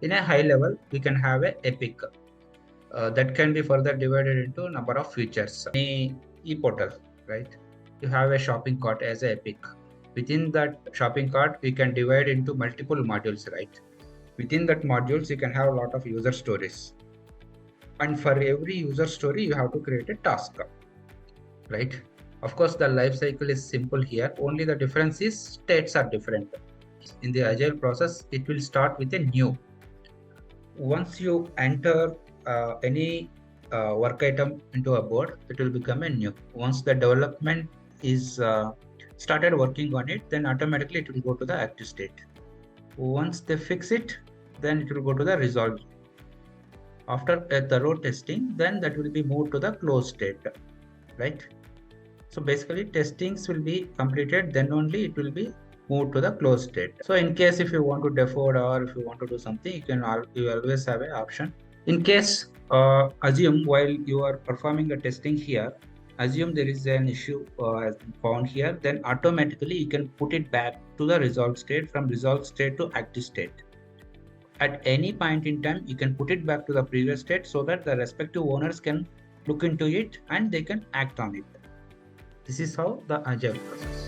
In a high level, we can have a epic that can be further divided into a number of features. E-portal, right? You have a shopping cart as a epic. Within that shopping cart, we can divide into multiple modules, right? Within that modules, you can have a lot of user stories. And for every user story, you have to create a task, right? Of course, the life cycle is simple here. Only the difference is states are different. In the agile process, it will start with a new. Once you enter any work item into a board, it will become a new. Once the development is started working on it, then automatically it will go to the active state. Once they fix it, then it will go to the resolve. After a thorough testing, then that will be moved to the closed state, right? So basically testings will be completed, then only it will be moved to the closed state. So in case if you want to defer or if you want to do something, you always have an option. In case, assume while you are performing a testing here, assume there is an issue has been found here, then automatically you can put it back to the resolved state, from resolved state to active state. At any point in time, you can put it back to the previous state so that the respective owners can look into it and they can act on it. This is how the agile process.